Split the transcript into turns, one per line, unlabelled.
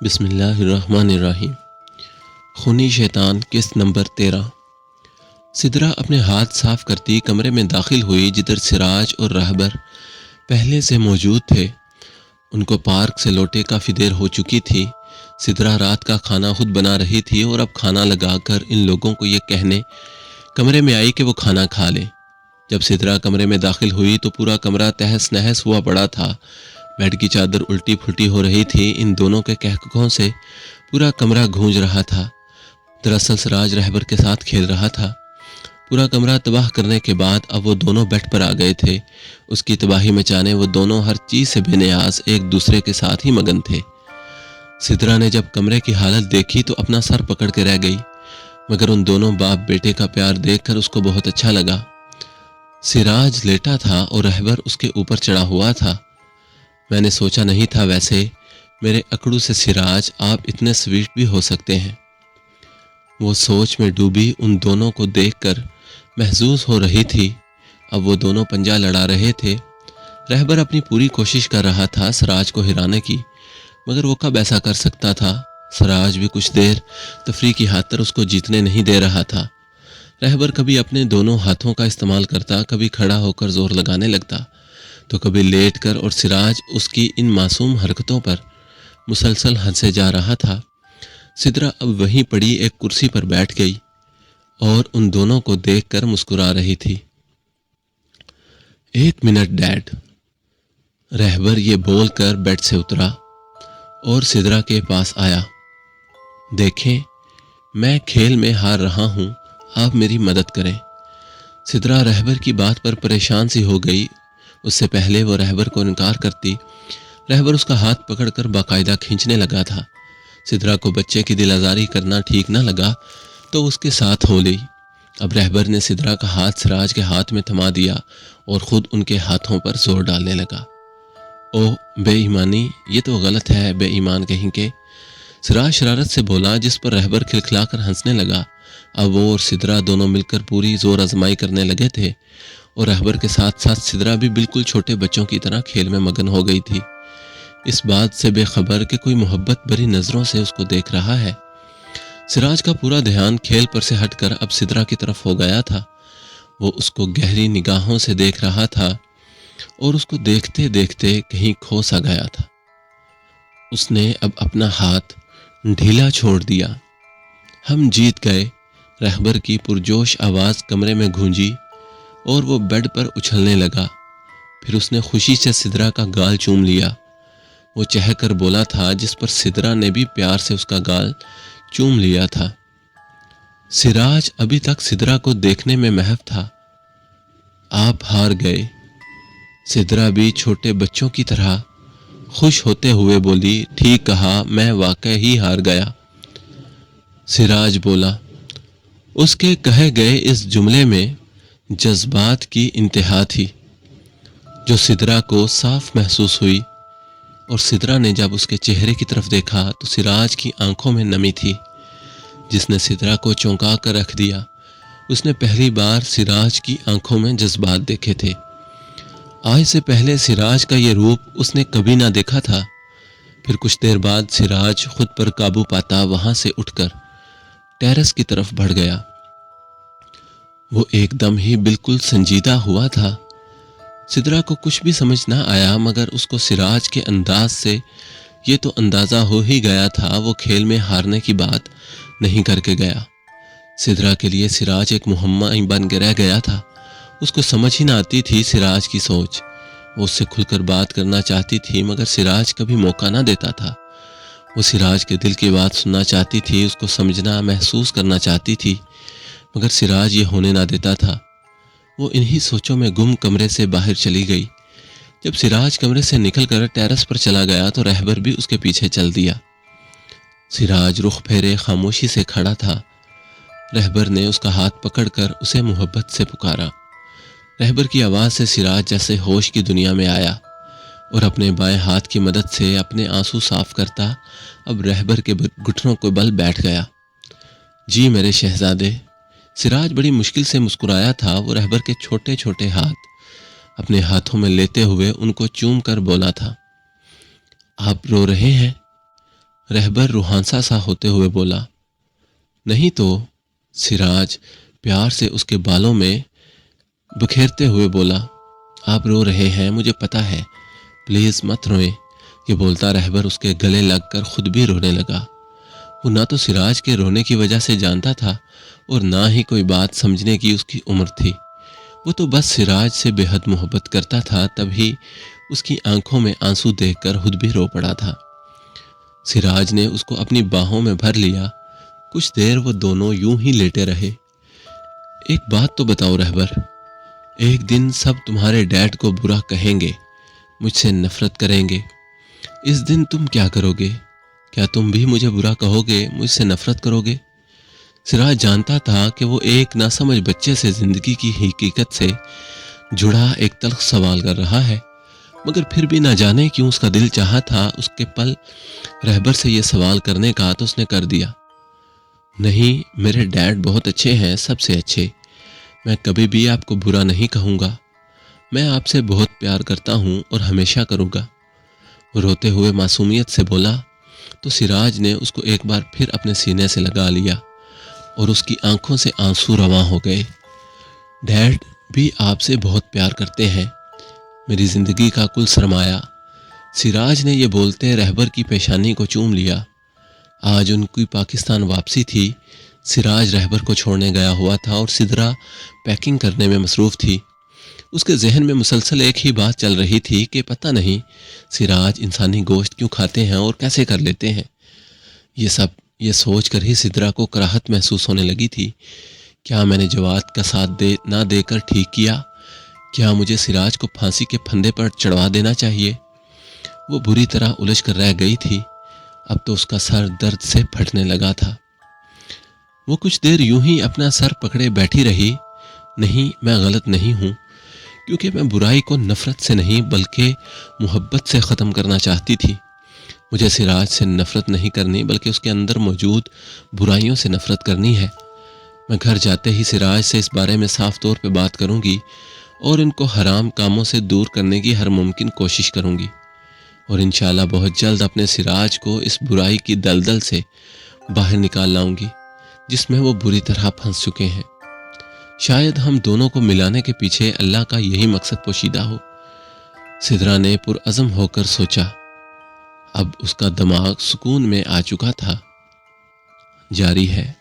بسم اللہ الرحمن الرحیم۔ خونی شیطان قسط نمبر 13۔ سدرا اپنے ہاتھ صاف کرتی کمرے میں داخل ہوئی جدھر سراج اور رہبر پہلے سے موجود تھے۔ ان کو پارک سے لوٹے کافی دیر ہو چکی تھی۔ سدرا رات کا کھانا خود بنا رہی تھی اور اب کھانا لگا کر ان لوگوں کو یہ کہنے کمرے میں آئی کہ وہ کھانا کھا لیں۔ جب سدرا کمرے میں داخل ہوئی تو پورا کمرہ تہس نہس ہوا پڑا تھا۔ بیڈ کی چادر الٹی پھلٹی ہو رہی تھی۔ ان دونوں کے کہکوں سے پورا کمرہ گونج رہا تھا۔ دراصل سراج رہبر کے ساتھ کھیل رہا تھا۔ پورا کمرہ تباہ کرنے کے بعد اب وہ دونوں بیڈ پر آ گئے تھے۔ اس کی تباہی مچانے وہ دونوں ہر چیز سے بے نیاز ایک دوسرے کے ساتھ ہی مگن تھے۔ سدرا نے جب کمرے کی حالت دیکھی تو اپنا سر پکڑ کے رہ گئی، مگر ان دونوں باپ بیٹے کا پیار دیکھ کر اس کو بہت اچھا لگا۔ سراج لیٹا تھا اور رہبر اس کے اوپر چڑھا ہوا تھا۔ میں نے سوچا نہیں تھا ویسے میرے اکڑو سے سراج آپ اتنے سویٹ بھی ہو سکتے ہیں۔ وہ سوچ میں ڈوبی ان دونوں کو دیکھ کر محظوظ ہو رہی تھی۔ اب وہ دونوں پنجہ لڑا رہے تھے۔ رہبر اپنی پوری کوشش کر رہا تھا سراج کو ہرانے کی، مگر وہ کب ایسا کر سکتا تھا۔ سراج بھی کچھ دیر تفریح کی خاطر اس کو جیتنے نہیں دے رہا تھا۔ رہبر کبھی اپنے دونوں ہاتھوں کا استعمال کرتا، کبھی کھڑا ہو کر زور لگانے لگتا تو کبھی لیٹ کر، اور سراج اس کی ان معصوم حرکتوں پر مسلسل ہنسے جا رہا تھا۔ سدرا اب وہیں پڑی ایک کرسی پر بیٹھ گئی اور ان دونوں کو دیکھ کر مسکرا رہی تھی۔ ایک منٹ ڈیڈ، رہبر یہ بول کر بیڈ سے اترا اور سدرا کے پاس آیا۔ دیکھیں، میں کھیل میں ہار رہا ہوں، آپ میری مدد کریں۔ سدرا رہبر کی بات پر پریشان سی ہو گئی۔ اس سے پہلے وہ رہبر کو انکار کرتی، رہبر اس کا ہاتھ پکڑ کر باقاعدہ کھینچنے لگا تھا۔ سدرا کو بچے کی دل آزاری کرنا ٹھیک نہ لگا تو اس کے ساتھ ہو لی۔ اب رہبر نے سدرا کا ہاتھ سراج کے ہاتھ میں تھما دیا اور خود ان کے ہاتھوں پر زور ڈالنے لگا۔ اوہ بے ایمانی، یہ تو غلط ہے، بے ایمان کہیں کے، سراج شرارت سے بولا، جس پر رہبر کھلکھلا کر ہنسنے لگا۔ اب وہ اور سدرا دونوں مل کر پوری زور آزمائی کرنے لگے تھے اور رہبر کے ساتھ ساتھ سدرا بھی بالکل چھوٹے بچوں کی طرح کھیل میں مگن ہو گئی تھی، اس بات سے بے خبر کہ کوئی محبت بھری نظروں سے اس کو دیکھ رہا ہے۔ سراج کا پورا دھیان کھیل پر سے ہٹ کر اب سدرا کی طرف ہو گیا تھا۔ وہ اس کو گہری نگاہوں سے دیکھ رہا تھا اور اس کو دیکھتے دیکھتے کہیں کھو سا گیا تھا۔ اس نے اب اپنا ہاتھ ڈھیلا چھوڑ دیا۔ ہم جیت گئے، رہبر کی پرجوش آواز کمرے میں گونجی اور وہ بیڈ پر اچھلنے لگا۔ پھر اس نے خوشی سے سدرا کا گال چوم لیا۔ وہ چہک کر بولا تھا، جس پر سدرا نے بھی پیار سے اس کا گال چوم لیا تھا۔ سراج ابھی تک سدرا کو دیکھنے میں محو تھا۔ آپ ہار گئے۔ سدرا بھی چھوٹے بچوں کی طرح خوش ہوتے ہوئے بولی، ٹھیک کہا، میں واقعی ہی ہار گیا۔ سراج بولا۔ اس کے کہے گئے اس جملے میں جذبات کی انتہا تھی جو سدرا کو صاف محسوس ہوئی، اور سدرا نے جب اس کے چہرے کی طرف دیکھا تو سراج کی آنکھوں میں نمی تھی جس نے سدرا کو چونکا کر رکھ دیا۔ اس نے پہلی بار سراج کی آنکھوں میں جذبات دیکھے تھے۔ آج سے پہلے سراج کا یہ روپ اس نے کبھی نہ دیکھا تھا۔ پھر کچھ دیر بعد سراج خود پر قابو پاتا وہاں سے اٹھ کر ٹیرس کی طرف بڑھ گیا۔ وہ ایک دم ہی بالکل سنجیدہ ہوا تھا۔ سدرا کو کچھ بھی سمجھ نہ آیا، مگر اس کو سراج کے انداز سے یہ تو اندازہ ہو ہی گیا تھا وہ کھیل میں ہارنے کی بات نہیں کر کے گیا۔ سدرا کے لیے سراج ایک مہمہ بن کے رہ گیا تھا۔ اس کو سمجھ ہی نہ آتی تھی سراج کی سوچ۔ وہ اس سے کھل کر بات کرنا چاہتی تھی، مگر سراج کبھی موقع نہ دیتا تھا۔ وہ سراج کے دل کی بات سننا چاہتی تھی، اس کو سمجھنا محسوس کرنا چاہتی تھی، مگر سراج یہ ہونے نہ دیتا تھا۔ وہ انہی سوچوں میں گم کمرے سے باہر چلی گئی۔ جب سراج کمرے سے نکل کر ٹیرس پر چلا گیا تو رہبر بھی اس کے پیچھے چل دیا۔ سراج رخ پھیرے خاموشی سے کھڑا تھا۔ رہبر نے اس کا ہاتھ پکڑ کر اسے محبت سے پکارا۔ رہبر کی آواز سے سراج جیسے ہوش کی دنیا میں آیا اور اپنے بائیں ہاتھ کی مدد سے اپنے آنسو صاف کرتا اب رہبر کے گھٹنوں کو بل بیٹھ گیا۔ جی میرے شہزادے، سراج بڑی مشکل سے مسکرایا تھا۔ وہ رہبر کے چھوٹے چھوٹے ہاتھ اپنے ہاتھوں میں لیتے ہوئے ان کو چوم کر بولا تھا، آپ رو رہے ہیں؟ رہبر روحانسا سا ہوتے ہوئے بولا۔ نہیں تو، سراج پیار سے اس کے بالوں میں بکھیرتے ہوئے بولا۔ آپ رو رہے ہیں، مجھے پتا ہے، پلیز مت روئیں۔ یہ بولتا رہبر اس کے گلے لگ کر خود بھی رونے لگا۔ وہ نہ تو سراج کے رونے کی وجہ سے جانتا تھا اور نہ ہی کوئی بات سمجھنے کی اس کی عمر تھی۔ وہ تو بس سراج سے بے حد محبت کرتا تھا، تبھی اس کی آنکھوں میں آنسو دیکھ کر خود بھی رو پڑا تھا۔ سراج نے اس کو اپنی باہوں میں بھر لیا۔ کچھ دیر وہ دونوں یوں ہی لیٹے رہے۔ ایک بات تو بتاؤ رہبر، ایک دن سب تمہارے ڈیڈ کو برا کہیں گے، مجھ سے نفرت کریں گے، اس دن تم کیا کرو گے؟ کیا تم بھی مجھے برا کہو گے، مجھ سے نفرت کرو گے؟ سراج جانتا تھا کہ وہ ایک ناسمجھ بچے سے زندگی کی حقیقت سے جڑا ایک تلخ سوال کر رہا ہے، مگر پھر بھی نہ جانے کیوں اس کا دل چاہا تھا اس کے پل رہبر سے یہ سوال کرنے کا، تو اس نے کر دیا۔ نہیں، میرے ڈیڈ بہت اچھے ہیں، سب سے اچھے، میں کبھی بھی آپ کو برا نہیں کہوں گا، میں آپ سے بہت پیار کرتا ہوں اور ہمیشہ کروں گا۔ وہ روتے ہوئے معصومیت سے بولا تو سراج نے اس کو ایک بار پھر اپنے سینے سے لگا لیا اور اس کی آنکھوں سے آنسو رواں ہو گئے۔ ڈیڈ بھی آپ سے بہت پیار کرتے ہیں، میری زندگی کا کل سرمایہ۔ سراج نے یہ بولتے رہبر کی پیشانی کو چوم لیا۔ آج ان کی پاکستان واپسی تھی۔ سراج رہبر کو چھوڑنے گیا ہوا تھا اور سدرا پیکنگ کرنے میں مصروف تھی۔ اس کے ذہن میں مسلسل ایک ہی بات چل رہی تھی کہ پتہ نہیں سراج انسانی گوشت کیوں کھاتے ہیں اور کیسے کر لیتے ہیں یہ سوچ کر ہی سدرا کو کراہت محسوس ہونے لگی تھی۔ کیا میں نے جواد کا ساتھ نہ دے کر ٹھیک کیا؟ کیا مجھے سراج کو پھانسی کے پھندے پر چڑھوا دینا چاہیے؟ وہ بری طرح الجھ کر رہ گئی تھی۔ اب تو اس کا سر درد سے پھٹنے لگا تھا۔ وہ کچھ دیر یوں ہی اپنا سر پکڑے بیٹھی رہی۔ نہیں، میں غلط نہیں ہوں، کیونکہ میں برائی کو نفرت سے نہیں بلکہ محبت سے ختم کرنا چاہتی تھی۔ مجھے سراج سے نفرت نہیں کرنی بلکہ اس کے اندر موجود برائیوں سے نفرت کرنی ہے۔ میں گھر جاتے ہی سراج سے اس بارے میں صاف طور پہ بات کروں گی اور ان کو حرام کاموں سے دور کرنے کی ہر ممکن کوشش کروں گی، اور انشاءاللہ بہت جلد اپنے سراج کو اس برائی کی دلدل سے باہر نکال لاؤں گی جس میں وہ بری طرح پھنس چکے ہیں۔ شاید ہم دونوں کو ملانے کے پیچھے اللہ کا یہی مقصد پوشیدہ ہو۔ سدرا نے پرعزم ہو کر سوچا۔ اب اس کا دماغ سکون میں آ چکا تھا۔ جاری ہے۔